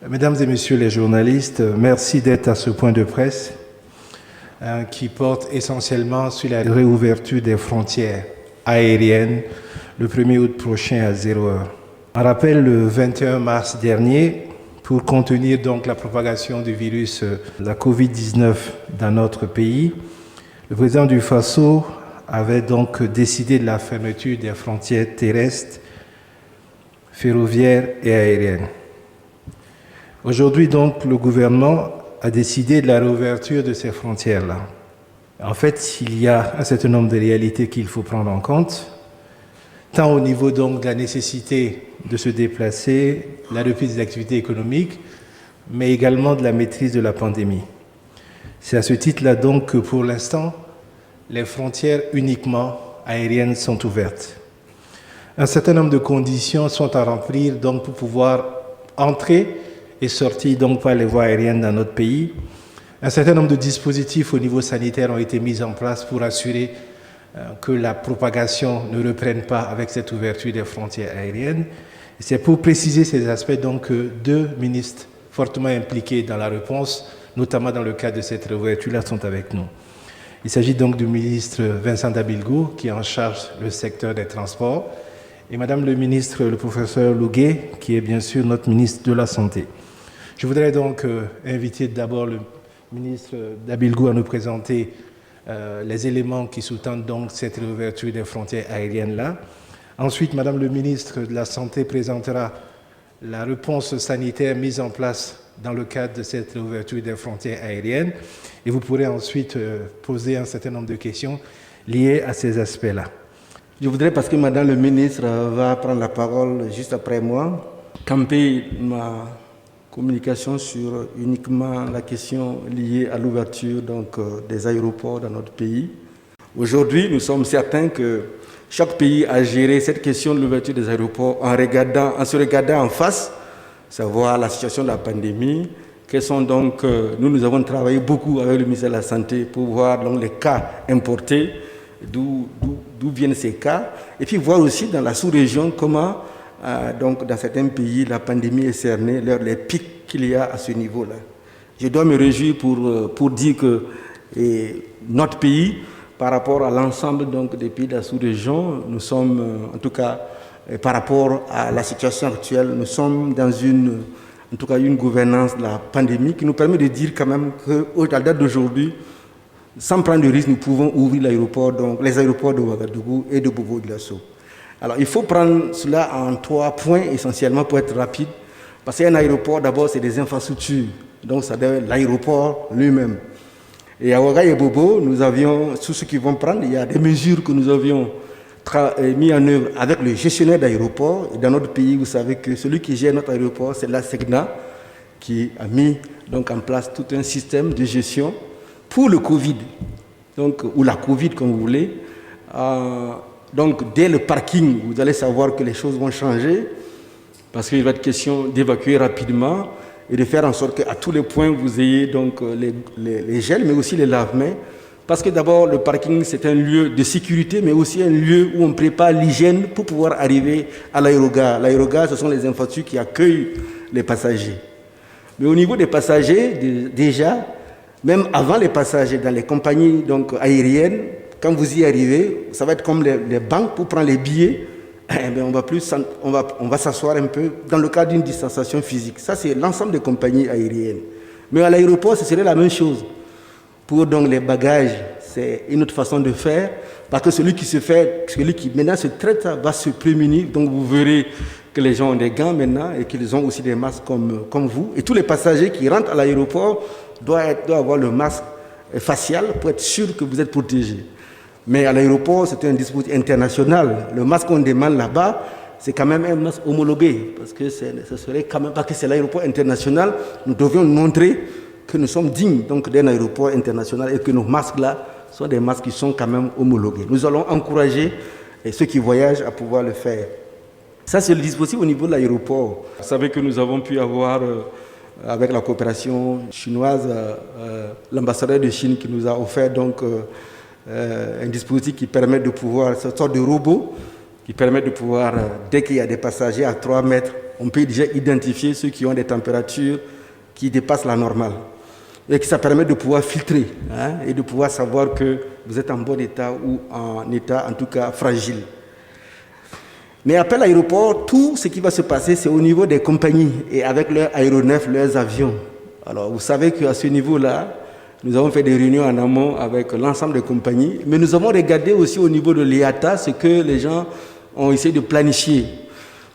Mesdames et messieurs les journalistes, merci d'être à ce point de presse qui porte essentiellement sur la réouverture des frontières aériennes le 1er août prochain à 0 heure. En rappel, le 21 mars dernier, pour contenir donc la propagation du virus de la Covid-19 dans notre pays, le président du Faso avait donc décidé de la fermeture des frontières terrestres, ferroviaires et aériennes. Aujourd'hui, donc, le gouvernement a décidé de la réouverture de ces frontières-là. En fait, il y a un certain nombre de réalités qu'il faut prendre en compte, tant au niveau donc de la nécessité de se déplacer, la reprise des activités économiques, mais également de la maîtrise de la pandémie. C'est à ce titre-là donc que pour l'instant, les frontières uniquement aériennes sont ouvertes. Un certain nombre de conditions sont à remplir donc pour pouvoir entrer et sortir donc par les voies aériennes dans notre pays. Un certain nombre de dispositifs au niveau sanitaire ont été mis en place pour assurer que la propagation ne reprenne pas avec cette ouverture des frontières aériennes. Et c'est pour préciser ces aspects donc que deux ministres fortement impliqués dans la réponse, notamment dans le cadre de cette réouverture-là, sont avec nous. Il s'agit donc du ministre Vincent Dabilgou, qui est en charge du secteur des transports, et Madame le ministre, le professeur Louguet, qui est bien sûr notre ministre de la Santé. Je voudrais donc inviter d'abord le ministre Dabilgou à nous présenter les éléments qui sous-tendent donc cette réouverture des frontières aériennes-là. Ensuite, Madame le ministre de la Santé présentera la réponse sanitaire mise en place dans le cadre de cette réouverture des frontières aériennes. Et vous pourrez ensuite poser un certain nombre de questions liées à ces aspects-là. Je voudrais, parce que Madame le ministre va prendre la parole juste après moi, camper ma communication sur uniquement la question liée à l'ouverture des aéroports dans notre pays. Aujourd'hui, nous sommes certains que chaque pays a géré cette question de l'ouverture des aéroports en se regardant en face, savoir la situation de la pandémie, quels sont donc, nous avons travaillé beaucoup avec le ministère de la Santé pour voir donc les cas importés, d'où viennent ces cas, et puis voir aussi dans la sous-région comment donc dans certains pays, la pandémie est cernée, les pics qu'il y a à ce niveau-là. Je dois me réjouir pour dire que notre pays, par rapport à l'ensemble donc des pays de la sous-région, nous sommes, en tout cas, par rapport à la situation actuelle, nous sommes dans une gouvernance de la pandémie qui nous permet de dire quand même qu'à la date d'aujourd'hui, sans prendre de risque, nous pouvons ouvrir les aéroports de Ouagadougou et de Bobo-Dioulasso. Alors, il faut prendre cela en 3 points essentiellement pour être rapide. Parce qu'un aéroport, d'abord, c'est des infrastructures. Donc, ça doit être l'aéroport lui-même. Et à Ouaga et Bobo, nous avions, tous ceux qui vont prendre, il y a des mesures que nous avions mis en œuvre avec le gestionnaire d'aéroport. Et dans notre pays, vous savez que celui qui gère notre aéroport, c'est la SECNA, qui a mis donc en place tout un système de gestion pour le Covid, donc, ou la Covid, comme vous voulez. Donc, dès le parking, vous allez savoir que les choses vont changer parce qu'il va être question d'évacuer rapidement et de faire en sorte qu'à tous les points, vous ayez donc les gels, mais aussi les lave-mains. Parce que d'abord, le parking, c'est un lieu de sécurité, mais aussi un lieu où on prépare l'hygiène pour pouvoir arriver à l'aérogare. L'aérogare, ce sont les infrastructures qui accueillent les passagers. Mais au niveau des passagers, déjà, même avant les passagers, dans les compagnies donc, aériennes, quand vous y arrivez, ça va être comme les banques pour prendre les billets. On va s'asseoir un peu dans le cadre d'une distanciation physique. Ça, c'est l'ensemble des compagnies aériennes. Mais à l'aéroport, ce serait la même chose. Pour donc, les bagages, c'est une autre façon de faire. Parce que celui qui maintenant se traite va se prémunir. Donc vous verrez que les gens ont des gants maintenant et qu'ils ont aussi des masques comme vous. Et tous les passagers qui rentrent à l'aéroport doivent avoir le masque facial pour être sûr que vous êtes protégé. Mais à l'aéroport, c'est un dispositif international. Le masque qu'on demande là-bas, c'est quand même un masque homologué. Parce que c'est l'aéroport international. Nous devions montrer que nous sommes dignes d'un aéroport international et que nos masques-là sont des masques qui sont quand même homologués. Nous allons encourager ceux qui voyagent à pouvoir le faire. Ça, c'est le dispositif au niveau de l'aéroport. Vous savez que nous avons pu avoir, avec la coopération chinoise, l'ambassadeur de Chine qui nous a offert un dispositif qui permet de pouvoir, cette sorte de robot, qui permet de pouvoir, dès qu'il y a des passagers à 3 mètres on peut déjà identifier ceux qui ont des températures qui dépassent la normale. Et que ça permet de pouvoir filtrer et de pouvoir savoir que vous êtes en bon état ou en état en tout cas fragile. Mais après l'aéroport, tout ce qui va se passer, c'est au niveau des compagnies et avec leurs aéronefs, leurs avions. Alors vous savez qu'à ce niveau-là, nous avons fait des réunions en amont avec l'ensemble des compagnies, mais nous avons regardé aussi au niveau de l'IATA ce que les gens ont essayé de planifier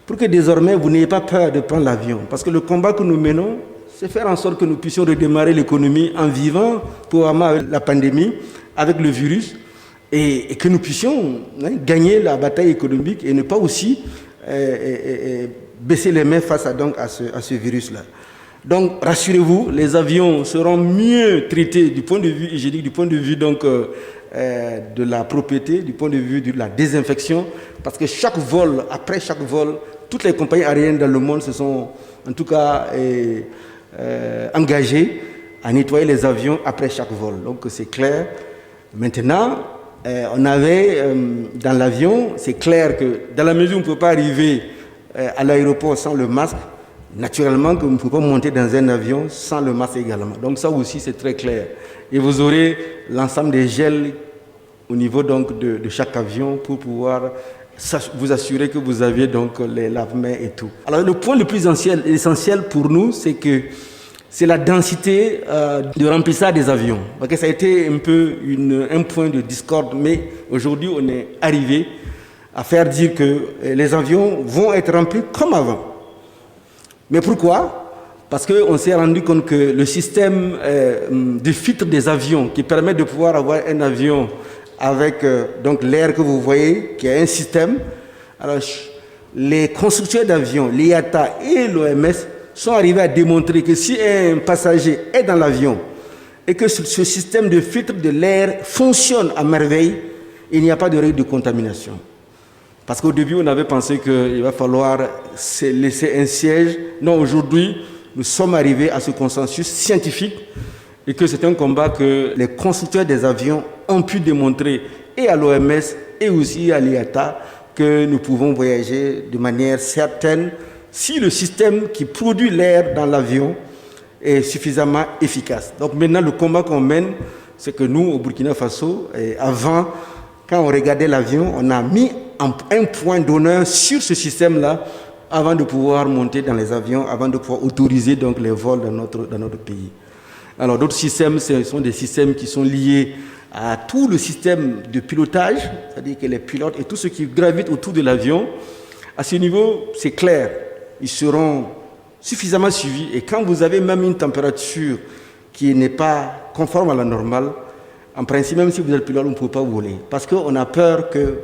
pour que désormais vous n'ayez pas peur de prendre l'avion. Parce que le combat que nous menons, c'est faire en sorte que nous puissions redémarrer l'économie en vivant probablement avec la pandémie, avec le virus, et que nous puissions gagner la bataille économique et ne pas aussi baisser les mains face à ce virus-là. Donc rassurez-vous, les avions seront mieux traités du point de vue hygiénique, du point de vue donc, de la propriété, du point de vue de la désinfection, parce que chaque vol, après chaque vol, toutes les compagnies aériennes dans le monde se sont en tout cas engagées à nettoyer les avions après chaque vol. Donc c'est clair. Maintenant, on avait dans l'avion, c'est clair que dans la mesure où on ne peut pas arriver à l'aéroport sans le masque, naturellement que vous ne pouvez pas monter dans un avion sans le masque également. Donc ça aussi c'est très clair. Et vous aurez l'ensemble des gels au niveau donc de chaque avion pour pouvoir vous assurer que vous avez donc les lave-mains et tout. Alors le point le plus essentiel pour nous, c'est que c'est la densité de remplissage des avions. Parce que ça a été un peu un point de discorde, mais aujourd'hui on est arrivé à faire dire que les avions vont être remplis comme avant. Mais pourquoi ? Parce qu'on s'est rendu compte que le système de filtre des avions qui permet de pouvoir avoir un avion avec donc l'air que vous voyez, qui est un système. Alors, les constructeurs d'avions, l'IATA et l'OMS, sont arrivés à démontrer que si un passager est dans l'avion et que ce système de filtre de l'air fonctionne à merveille, il n'y a pas de risque de contamination. Parce qu'au début, on avait pensé qu'il va falloir laisser un siège. Non, aujourd'hui, nous sommes arrivés à ce consensus scientifique et que c'est un combat que les constructeurs des avions ont pu démontrer et à l'OMS et aussi à l'IATA que nous pouvons voyager de manière certaine si le système qui produit l'air dans l'avion est suffisamment efficace. Donc maintenant, le combat qu'on mène, c'est que nous, au Burkina Faso, avant, quand on regardait l'avion, on a mis un point d'honneur sur ce système-là avant de pouvoir monter dans les avions, avant de pouvoir autoriser donc les vols dans notre pays. Alors d'autres systèmes, ce sont des systèmes qui sont liés à tout le système de pilotage, c'est-à-dire que les pilotes et tout ce qui gravite autour de l'avion. À ce niveau, c'est clair, ils seront suffisamment suivis. Et quand vous avez même une température qui n'est pas conforme à la normale, en principe, même si vous êtes pilote, vous ne pouvez pas voler. Parce qu'on a peur que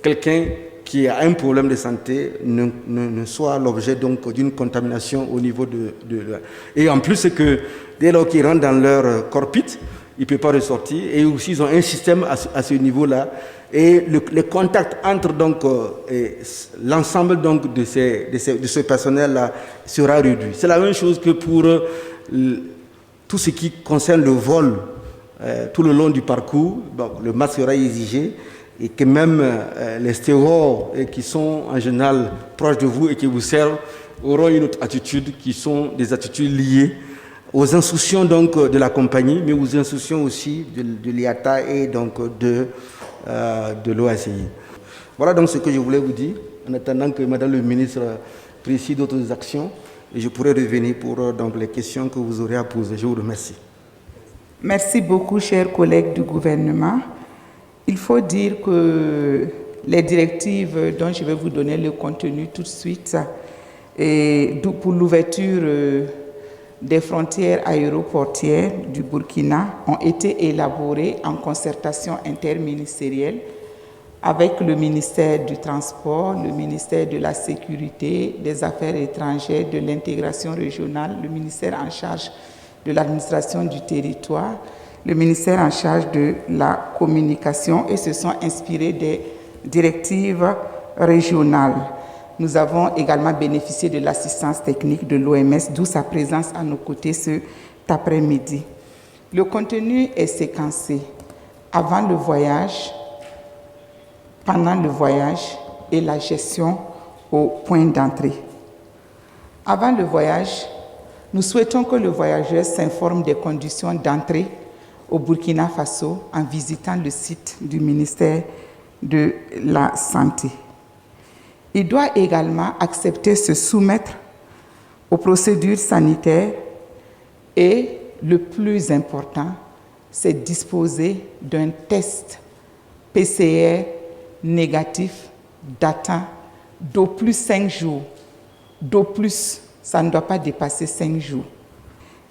quelqu'un qui a un problème de santé ne soit l'objet donc d'une contamination au niveau Et en plus, c'est que dès lors qu'ils rentrent dans leur cockpit, ils ne peuvent pas ressortir. Et aussi, ils ont un système à ce niveau-là. Et les contacts entre donc, l'ensemble donc, de ce personnel-là sera réduit. C'est la même chose que pour tout ce qui concerne le vol. Tout le long du parcours, le masque sera exigé et que même les stéwards qui sont en général proches de vous et qui vous servent auront une autre attitude qui sont des attitudes liées aux instructions donc, de la compagnie, mais aux instructions aussi de l'IATA et donc de l'OACI. Voilà donc ce que je voulais vous dire, en attendant que Madame le ministre précise d'autres actions, et je pourrai revenir pour donc, les questions que vous aurez à poser. Je vous remercie. Merci beaucoup, chers collègues du gouvernement. Il faut dire que les directives dont je vais vous donner le contenu tout de suite, et pour l'ouverture des frontières aéroportières du Burkina, ont été élaborées en concertation interministérielle avec le ministère du Transport, le ministère de la Sécurité, des Affaires étrangères, de l'intégration régionale, le ministère en charge de l'administration du territoire, le ministère en charge de la communication et se sont inspirés des directives régionales. Nous avons également bénéficié de l'assistance technique de l'OMS, d'où sa présence à nos côtés cet après-midi. Le contenu est séquencé avant le voyage, pendant le voyage et la gestion au point d'entrée. Avant le voyage, nous souhaitons que le voyageur s'informe des conditions d'entrée au Burkina Faso en visitant le site du ministère de la Santé. Il doit également accepter de se soumettre aux procédures sanitaires et, le plus important, c'est disposer d'un test PCR négatif datant d'au plus 5 jours. D'au plus, ça ne doit pas dépasser 5 jours.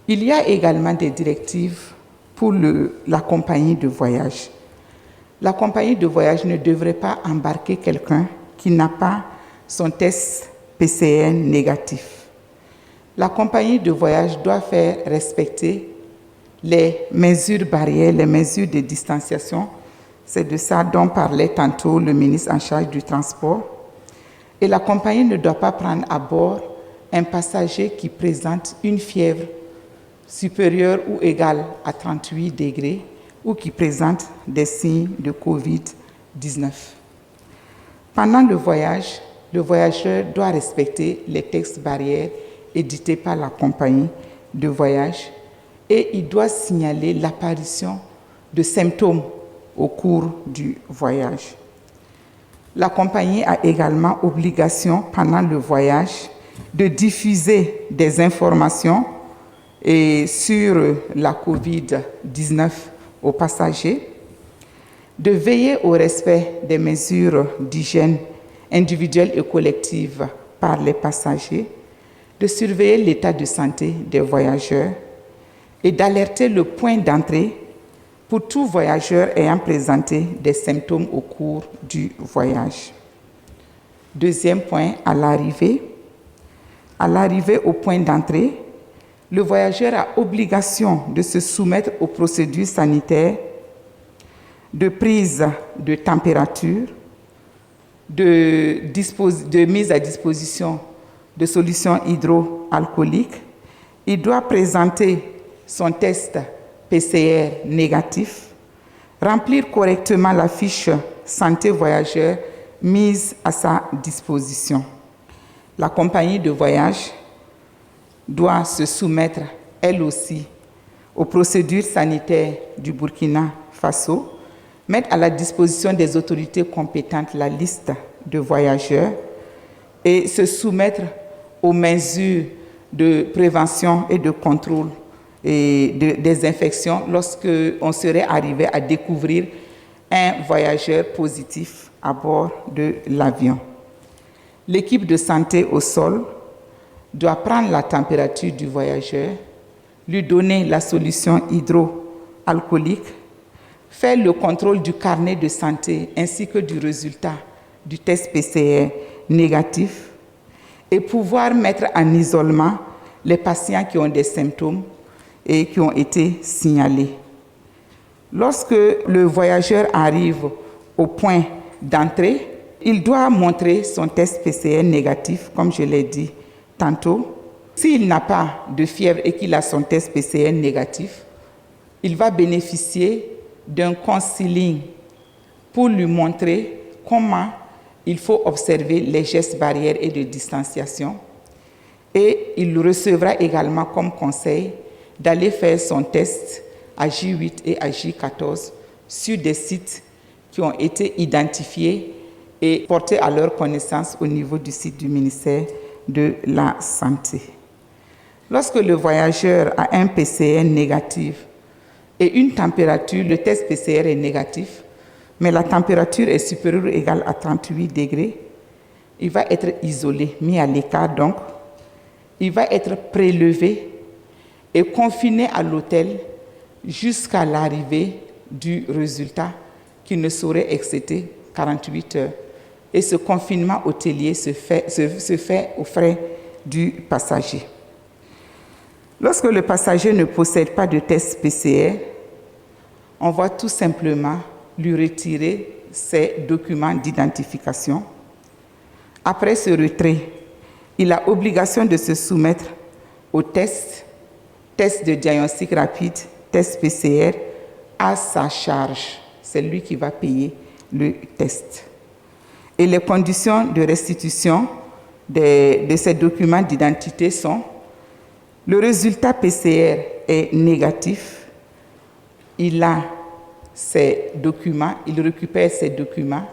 Il y a également des directives pour la compagnie de voyage. La compagnie de voyage ne devrait pas embarquer quelqu'un qui n'a pas son test PCR négatif. La compagnie de voyage doit faire respecter les mesures barrières, les mesures de distanciation. C'est de ça dont parlait tantôt le ministre en charge du transport. Et la compagnie ne doit pas prendre à bord un passager qui présente une fièvre supérieure ou égale à 38 degrés ou qui présente des signes de COVID-19. Pendant le voyage, le voyageur doit respecter les textes barrières édités par la compagnie de voyage et il doit signaler l'apparition de symptômes au cours du voyage. La compagnie a également obligation pendant le voyage de diffuser des informations sur la COVID-19 aux passagers, de veiller au respect des mesures d'hygiène individuelles et collectives par les passagers, de surveiller l'état de santé des voyageurs et d'alerter le point d'entrée pour tout voyageur ayant présenté des symptômes au cours du voyage. Deuxième point, à l'arrivée au point d'entrée, le voyageur a obligation de se soumettre aux procédures sanitaires de prise de température, de mise à disposition de solutions hydroalcooliques. Il doit présenter son test PCR négatif, remplir correctement la fiche santé voyageur mise à sa disposition. La compagnie de voyage doit se soumettre, elle aussi, aux procédures sanitaires du Burkina Faso, mettre à la disposition des autorités compétentes la liste de voyageurs et se soumettre aux mesures de prévention et de contrôle et des infections lorsque on serait arrivé à découvrir un voyageur positif à bord de l'avion. L'équipe de santé au sol doit prendre la température du voyageur, lui donner la solution hydroalcoolique, faire le contrôle du carnet de santé ainsi que du résultat du test PCR négatif et pouvoir mettre en isolement les patients qui ont des symptômes et qui ont été signalés. Lorsque le voyageur arrive au point d'entrée, il doit montrer son test PCR négatif, comme je l'ai dit tantôt. S'il n'a pas de fièvre et qu'il a son test PCR négatif, il va bénéficier d'un counseling pour lui montrer comment il faut observer les gestes barrières et de distanciation. Et il recevra également comme conseil d'aller faire son test à J8 et à J14 sur des sites qui ont été identifiés et portés à leur connaissance au niveau du site du ministère de la Santé. Lorsque le voyageur a un PCR négatif et une température, le test PCR est négatif, mais la température est supérieure ou égale à 38 degrés, il va être isolé, mis à l'écart donc. Il va être prélevé et confiné à l'hôtel jusqu'à l'arrivée du résultat qui ne saurait excéder 48 heures. Et ce confinement hôtelier se fait aux frais du passager. Lorsque le passager ne possède pas de test PCR, on va tout simplement lui retirer ses documents d'identification. Après ce retrait, il a obligation de se soumettre au test de diagnostic rapide, test PCR, à sa charge. C'est lui qui va payer le test. Et les conditions de restitution de ces documents d'identité sont: le résultat PCR est négatif, il a ces documents, il récupère ces documents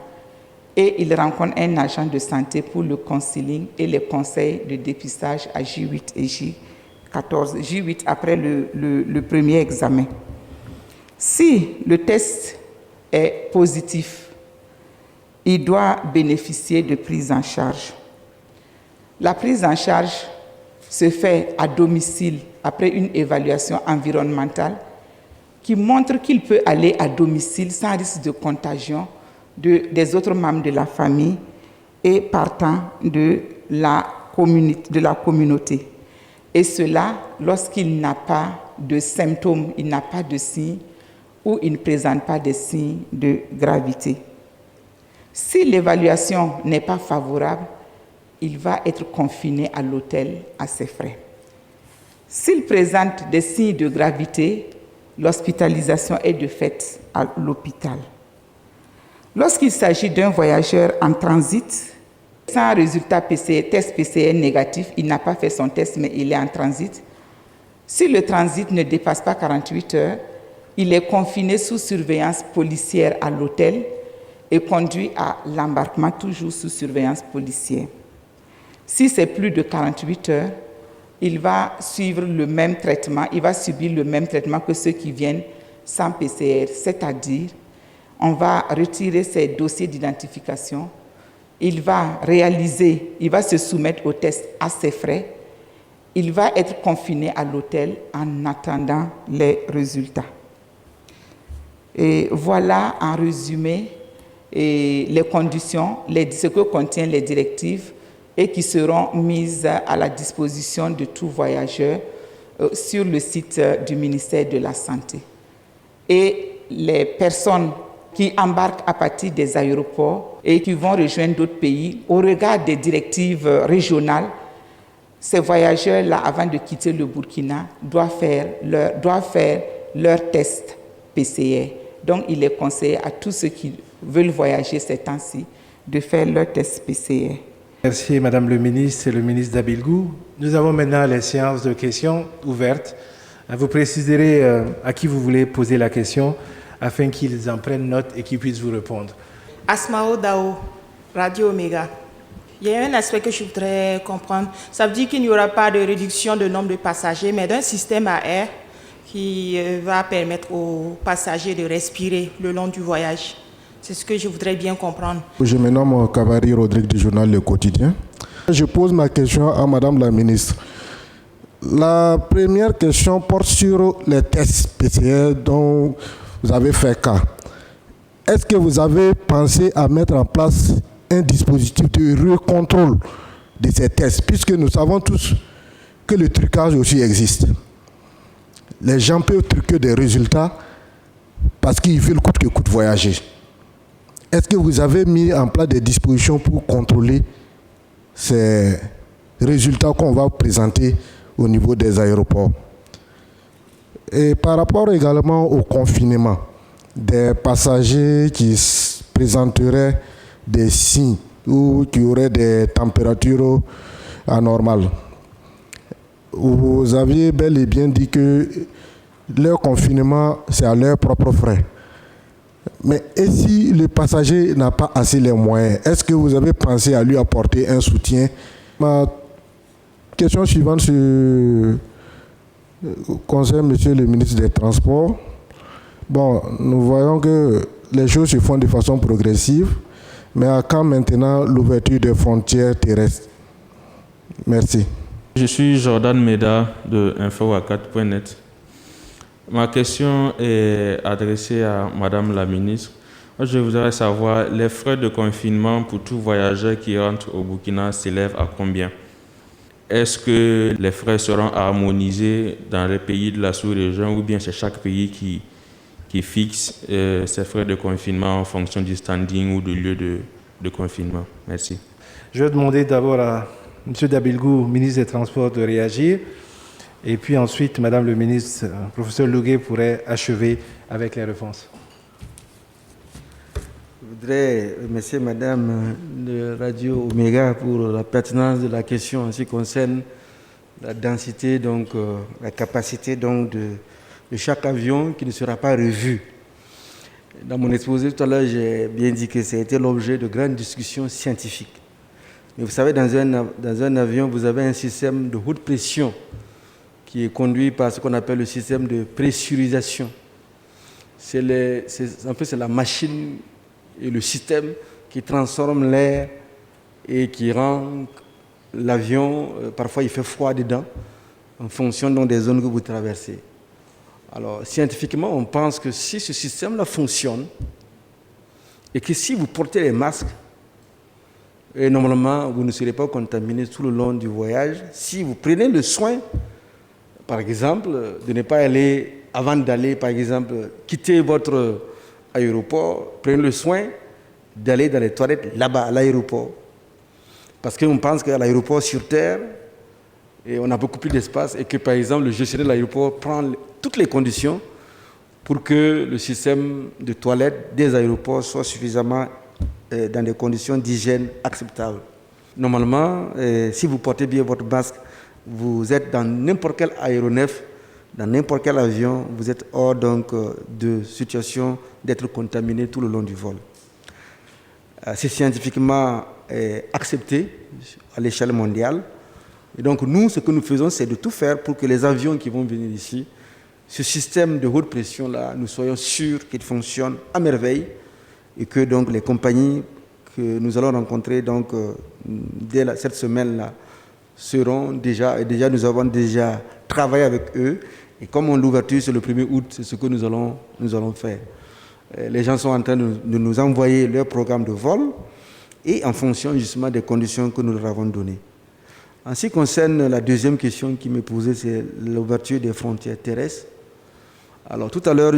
et il rencontre un agent de santé pour le counseling et les conseils de dépistage à J8 et J14. J8 après le premier examen. Si le test est positif, il doit bénéficier de prise en charge. La prise en charge se fait à domicile après une évaluation environnementale qui montre qu'il peut aller à domicile sans risque de contagion des autres membres de la famille et partant de la communauté. Et cela lorsqu'il n'a pas de symptômes, il n'a pas de signes ou il ne présente pas de signes de gravité. Si l'évaluation n'est pas favorable, il va être confiné à l'hôtel à ses frais. S'il présente des signes de gravité, l'hospitalisation est de fait à l'hôpital. Lorsqu'il s'agit d'un voyageur en transit, sans résultat test PCR négatif, il n'a pas fait son test mais il est en transit. Si le transit ne dépasse pas 48 heures, il est confiné sous surveillance policière à l'hôtel et conduit à l'embarquement toujours sous surveillance policière. Si c'est plus de 48 heures, il va suivre le même traitement, il va subir le même traitement que ceux qui viennent sans PCR, c'est-à-dire on va retirer ses dossiers d'identification, il va se soumettre au test à ses frais, il va être confiné à l'hôtel en attendant les résultats. Et voilà en résumé les conditions, ce que contiennent les directives et qui seront mises à la disposition de tout voyageur sur le site du ministère de la Santé. Et les personnes qui embarquent à partir des aéroports et qui vont rejoindre d'autres pays, au regard des directives régionales, ces voyageurs-là, avant de quitter le Burkina, doivent faire leur test PCR. Donc, il est conseillé à tous ceux qui veulent voyager ces temps-ci de faire leur test PCR. Merci, Madame le ministre et le ministre d'Abilgou. Nous avons maintenant les séances de questions ouvertes. Vous préciserez à qui vous voulez poser la question afin qu'ils en prennent note et qu'ils puissent vous répondre. Asmao Dao, Radio Omega. Il y a un aspect que je voudrais comprendre. Ça veut dire qu'il n'y aura pas de réduction de nombre de passagers, mais d'un système à air qui va permettre aux passagers de respirer le long du voyage. C'est ce que je voudrais bien comprendre. Je me nomme Cavari Rodrigue du journal Le Quotidien. Je pose ma question à Madame la ministre. La première question porte sur les tests PCR dont vous avez fait cas. Est-ce que vous avez pensé à mettre en place un dispositif de recontrôle de ces tests, puisque nous savons tous que le trucage aussi existe. Les gens peuvent truquer des résultats parce qu'ils veulent coûte que coûte voyager. Est-ce que vous avez mis en place des dispositions pour contrôler ces résultats qu'on va présenter au niveau des aéroports? Et par rapport également au confinement, des passagers qui présenteraient des signes ou qui auraient des températures anormales. Vous aviez bel et bien dit que leur confinement, c'est à leurs propres frais. Mais et si le passager n'a pas assez les moyens, est-ce que vous avez pensé à lui apporter un soutien? Ma question suivante concerne Monsieur le ministre des Transports. Bon, nous voyons que les choses se font de façon progressive, mais à quand maintenant l'ouverture des frontières terrestres? Merci. Je suis Jordan Meda de Info4.net. Ma question est adressée à Madame la ministre. Je voudrais savoir, les frais de confinement pour tout voyageur qui rentre au Burkina s'élèvent à combien? Est-ce que les frais seront harmonisés dans les pays de la sous-région ou bien c'est chaque pays qui fixe ses frais de confinement en fonction du standing ou du lieu de confinement? Merci. Je vais demander d'abord à M. Dabilgou, ministre des Transports, de réagir. Et puis ensuite, Madame le ministre, professeur Lougué pourrait achever avec les réponses. voudrais remercier Madame de Radio Omega pour la pertinence de la question en ce qui concerne la densité, donc la capacité donc, de chaque avion qui ne sera pas revu. Dans mon exposé tout à l'heure, j'ai bien dit que ça a été l'objet de grandes discussions scientifiques. Mais vous savez, dans un avion, vous avez un système de haute pression qui est conduit par ce qu'on appelle le système de pressurisation. C'est la machine et le système qui transforme l'air et qui rend l'avion, parfois il fait froid dedans, en fonction donc, des zones que vous traversez. Alors, scientifiquement, on pense que si ce système-là fonctionne, et que si vous portez les masques, et normalement, vous ne serez pas contaminé tout le long du voyage, si vous prenez le soin, par exemple, de ne pas aller, avant d'aller, par exemple, quitter votre aéroport, prenez le soin d'aller dans les toilettes là-bas, à l'aéroport. Parce qu'on pense qu'à l'aéroport sur Terre, et on a beaucoup plus d'espace et que, par exemple, le gestionnaire de l'aéroport prend toutes les conditions pour que le système de toilettes des aéroports soit suffisamment dans des conditions d'hygiène acceptables. Normalement, si vous portez bien votre masque, vous êtes dans n'importe quel aéronef, dans n'importe quel avion, vous êtes hors donc, de situation d'être contaminé tout le long du vol. C'est scientifiquement accepté à l'échelle mondiale. Et donc nous, ce que nous faisons, c'est de tout faire pour que les avions qui vont venir ici, ce système de haute pression-là, nous soyons sûrs qu'il fonctionne à merveille et que donc les compagnies que nous allons rencontrer donc, dès cette semaine-là seront déjà, et déjà nous avons déjà travaillé avec eux. Et comme l'ouverture c'est le 1er août, c'est ce que nous allons faire. Les gens sont en train de nous envoyer leur programme de vol et en fonction justement des conditions que nous leur avons données. En ce qui concerne la deuxième question qui m'est posée, c'est l'ouverture des frontières terrestres. Alors tout à l'heure,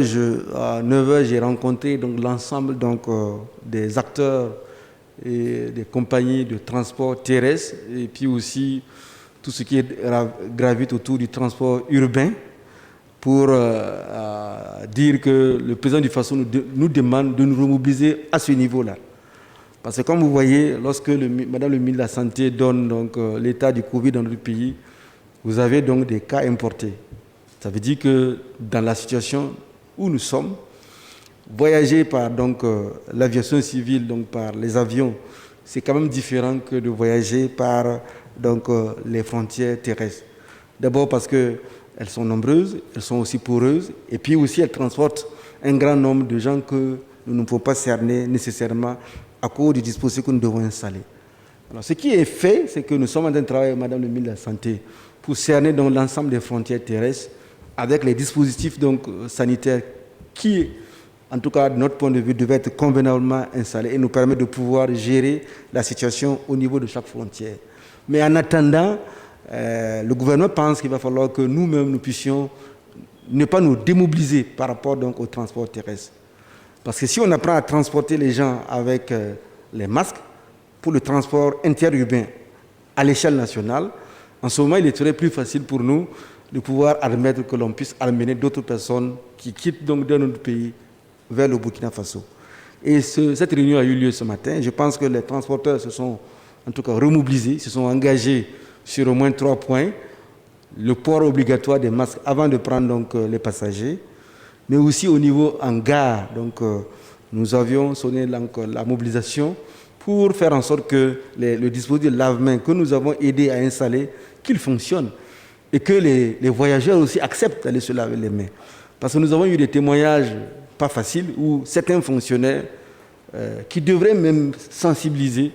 à 9h, j'ai rencontré donc, l'ensemble donc, des acteurs et des compagnies de transport terrestre et puis aussi tout ce qui gravite autour du transport urbain pour dire que le président du Faso nous demande de nous remobiliser à ce niveau-là. Parce que comme vous voyez, lorsque Madame le ministre de la Santé donne donc, l'état du Covid dans notre pays, vous avez donc des cas importés. Ça veut dire que dans la situation où nous sommes, voyager par l'aviation civile, donc par les avions, c'est quand même différent que de voyager par donc, les frontières terrestres. D'abord parce qu'elles sont nombreuses, elles sont aussi poreuses, et puis aussi elles transportent un grand nombre de gens que nous ne pouvons pas cerner nécessairement à cause du dispositif que nous devons installer. Alors, ce qui est fait, c'est que nous sommes en train de travailler avec Madame le ministre de la Santé pour cerner donc, l'ensemble des frontières terrestres avec les dispositifs donc, sanitaires qui, en tout cas de notre point de vue, devaient être convenablement installés et nous permettre de pouvoir gérer la situation au niveau de chaque frontière. Mais en attendant, le gouvernement pense qu'il va falloir que nous-mêmes, nous puissions ne pas nous démobiliser par rapport donc, au transport terrestre. Parce que si on apprend à transporter les gens avec les masques pour le transport interurbain à l'échelle nationale, en ce moment, il est très plus facile pour nous de pouvoir admettre que l'on puisse amener d'autres personnes qui quittent donc de notre pays vers le Burkina Faso. Et cette réunion a eu lieu ce matin. Je pense que les transporteurs se sont en tout cas remobilisés, se sont engagés sur au moins 3 points. Le port obligatoire des masques avant de prendre donc, les passagers, mais aussi au niveau en gare. Donc, nous avions sonné la mobilisation pour faire en sorte que le dispositif de lave-mains que nous avons aidé à installer, qu'il fonctionne et que les voyageurs aussi acceptent d'aller se laver les mains. Parce que nous avons eu des témoignages pas faciles où certains fonctionnaires qui devraient même sensibiliser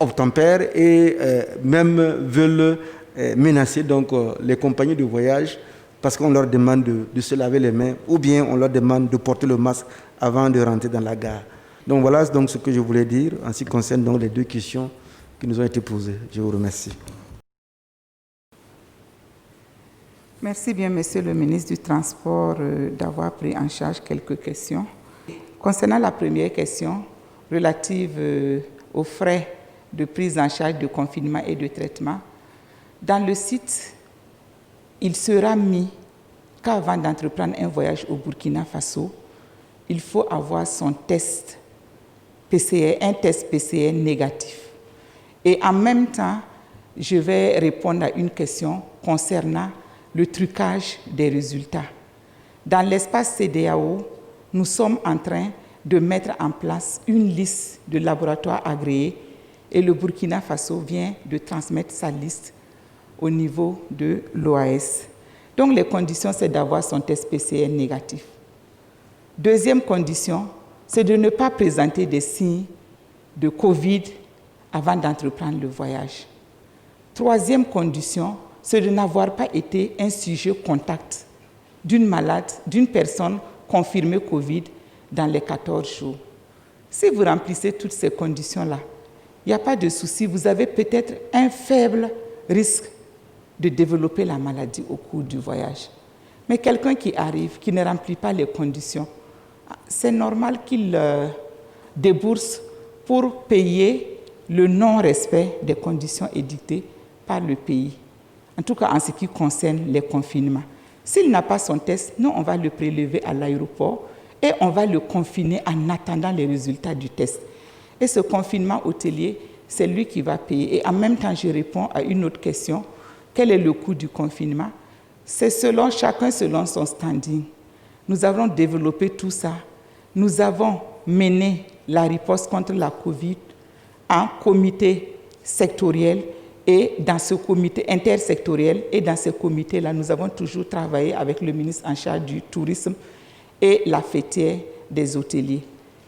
obtempèrent et même veulent menacer donc, les compagnies de voyage parce qu'on leur demande de se laver les mains ou bien on leur demande de porter le masque avant de rentrer dans la gare. Donc voilà donc ce que je voulais dire en ce qui concerne donc les 2 questions qui nous ont été posées. Je vous remercie. Merci bien, Monsieur le ministre du Transport, d'avoir pris en charge quelques questions. Concernant la première question relative aux frais de prise en charge de confinement et de traitement, dans le site, il sera mis qu'avant d'entreprendre un voyage au Burkina Faso, il faut avoir son test PCR, un test PCR négatif. Et en même temps, je vais répondre à une question concernant le trucage des résultats. Dans l'espace CEDEAO, nous sommes en train de mettre en place une liste de laboratoires agréés et le Burkina Faso vient de transmettre sa liste au niveau de l'OAS. Donc les conditions, c'est d'avoir son test PCR négatif. Deuxième condition, c'est de ne pas présenter des signes de Covid avant d'entreprendre le voyage. Troisième condition, c'est de n'avoir pas été un sujet contact d'une malade, d'une personne confirmée Covid dans les 14 jours. Si vous remplissez toutes ces conditions-là, il n'y a pas de souci, vous avez peut-être un faible risque de développer la maladie au cours du voyage. Mais quelqu'un qui arrive, qui ne remplit pas les conditions, c'est normal qu'il débourse pour payer le non-respect des conditions édictées par le pays, en tout cas en ce qui concerne les confinements. S'il n'a pas son test, nous, on va le prélever à l'aéroport et on va le confiner en attendant les résultats du test. Et ce confinement hôtelier, c'est lui qui va payer. Et en même temps, je réponds à une autre question. Quel est le coût du confinement? C'est chacun selon son standing. Nous avons développé tout ça. Nous avons mené la riposte contre la Covid en comité sectoriel et dans ce comité intersectoriel et dans ce comité-là, nous avons toujours travaillé avec le ministre en charge du tourisme et la fêtière des hôteliers.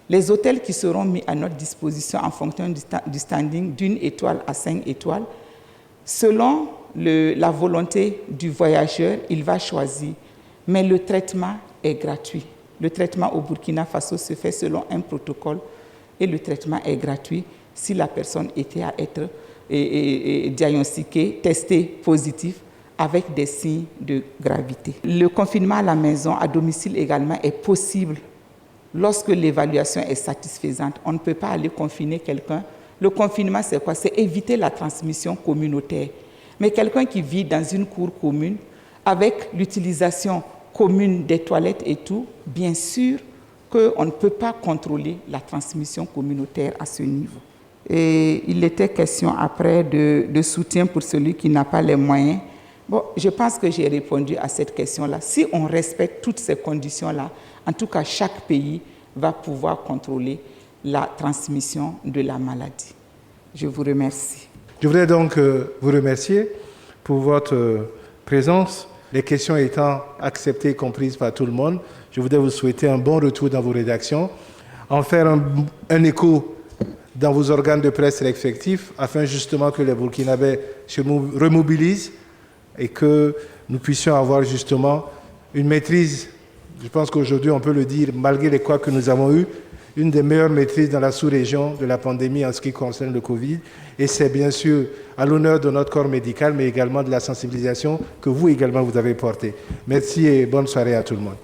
Les hôtels qui seront mis à notre disposition en fonction du standing d'1 étoile à 5 étoiles, selon la volonté du voyageur, il va choisir. Mais le traitement est gratuit. Le traitement au Burkina Faso se fait selon un protocole et le traitement est gratuit si la personne était à être diagnostiquée, testée positive avec des signes de gravité. Le confinement à la maison, à domicile également, est possible lorsque l'évaluation est satisfaisante. On ne peut pas aller confiner quelqu'un. Le confinement, c'est quoi? C'est éviter la transmission communautaire. Mais quelqu'un qui vit dans une cour commune, avec l'utilisation commune des toilettes et tout, bien sûr qu'on ne peut pas contrôler la transmission communautaire à ce niveau. Et il était question après de soutien pour celui qui n'a pas les moyens. Bon, je pense que j'ai répondu à cette question-là. Si on respecte toutes ces conditions-là, en tout cas, chaque pays va pouvoir contrôler la transmission de la maladie. Je vous remercie. Je voudrais donc vous remercier pour votre présence. Les questions étant acceptées et comprises par tout le monde, je voudrais vous souhaiter un bon retour dans vos rédactions, en faire un écho dans vos organes de presse respectifs, afin justement que les Burkinabés se remobilisent et que nous puissions avoir justement une maîtrise. Je pense qu'aujourd'hui, on peut le dire, malgré les couacs que nous avons eus, une des meilleures maîtrises dans la sous-région de la pandémie en ce qui concerne le Covid. Et c'est bien sûr à l'honneur de notre corps médical, mais également de la sensibilisation que vous également vous avez portée. Merci et bonne soirée à tout le monde.